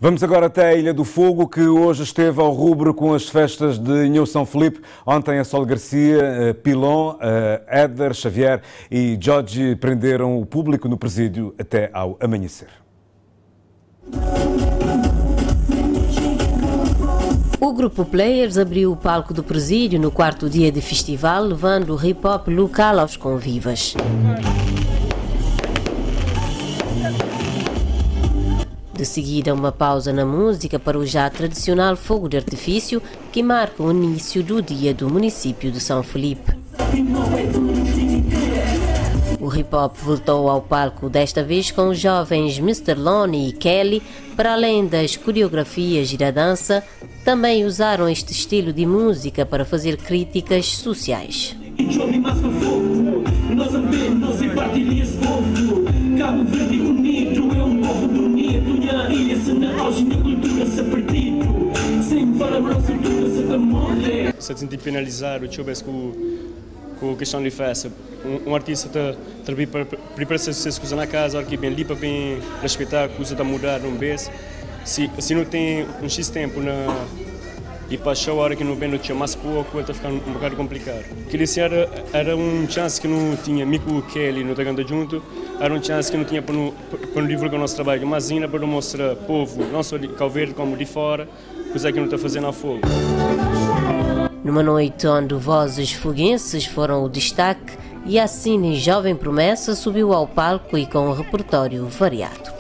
Vamos agora até a Ilha do Fogo, que hoje esteve ao rubro com as festas de Nhô São Felipe. Ontem a Sol Garcia, Pilon, Éder, Xavier e Jorge prenderam o público no presídio até ao amanhecer. O grupo Players abriu o palco do presídio no quarto dia de festival, levando o hip-hop local aos convivas. De seguida, uma pausa na música para o já tradicional fogo de artifício que marca o início do dia do município de São Felipe. O hip-hop voltou ao palco desta vez com os jovens Mr. Lonnie e Kelly. Para além das coreografias e da dança, também usaram este estilo de música para fazer críticas sociais. Se senti penalizar o Chubes com a questão de festa. Um artista está prepara se coisa na casa, hora que bem limpa, bem respeitar, coisa está mudar um vez. Se não tem um X tempo e para a hora que não vem no tinha mais pouco, está ficando um bocado complicado. Aquele era um chance que não tinha, Mico Kelly não está andando junto, era um chance que não tinha para divulgar o nosso trabalho, mas ainda para mostrar ao povo, não só de Cabo Verde como de fora, coisa que não está fazendo a fogo. Numa noite onde vozes foguenses foram o destaque e a Cine Jovem Promessa subiu ao palco e com um repertório variado.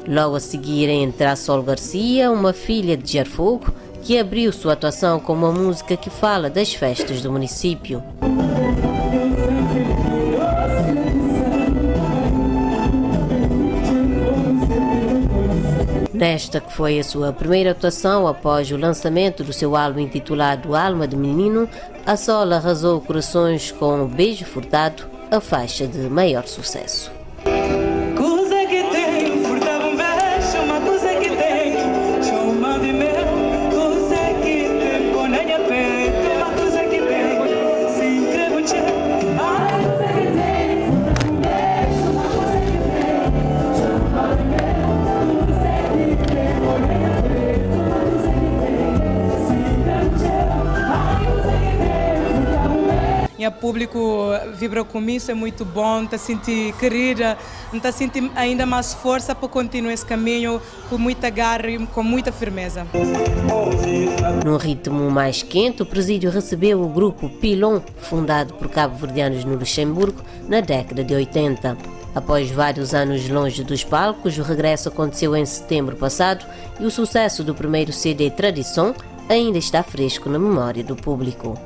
Logo a seguir entra a Sol Garcia, uma filha de Jarfogo, que abriu sua atuação com uma música que fala das festas do município. Nesta que foi a sua primeira atuação após o lançamento do seu álbum intitulado Alma de Menino, a Sol arrasou corações com o Beijo Furtado, a faixa de maior sucesso. O público vibra com isso, é muito bom, está sentindo querida, está sentindo ainda mais força para continuar esse caminho com muita garra e com muita firmeza. Num ritmo mais quente, o presídio recebeu o grupo Pilon, fundado por cabo-verdianos no Luxemburgo na década de 80. Após vários anos longe dos palcos, o regresso aconteceu em setembro passado e o sucesso do primeiro CD Tradição ainda está fresco na memória do público.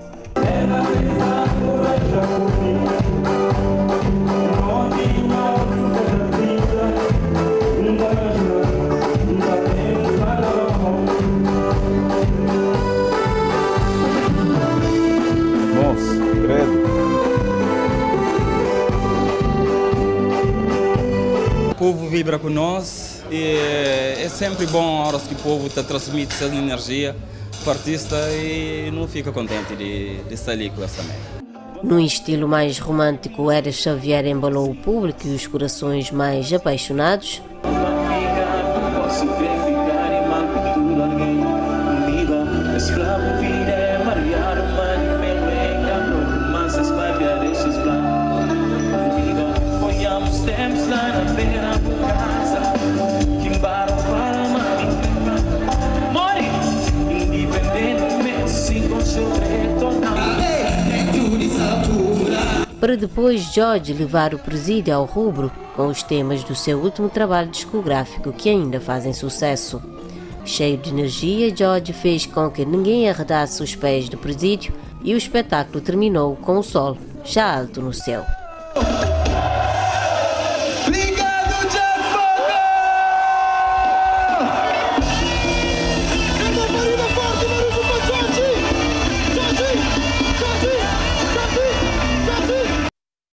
O povo vibra com nós e é sempre bom a hora que o povo transmite essa energia para o artista e não fica contente de estar ali com essa merda. Num estilo mais romântico, Éder Xavier embalou o público e os corações mais apaixonados. Para depois Jorge levar o presídio ao rubro com os temas do seu último trabalho discográfico que ainda fazem sucesso. Cheio de energia, Jorge fez com que ninguém arredasse os pés do presídio e o espetáculo terminou com o sol já alto no céu.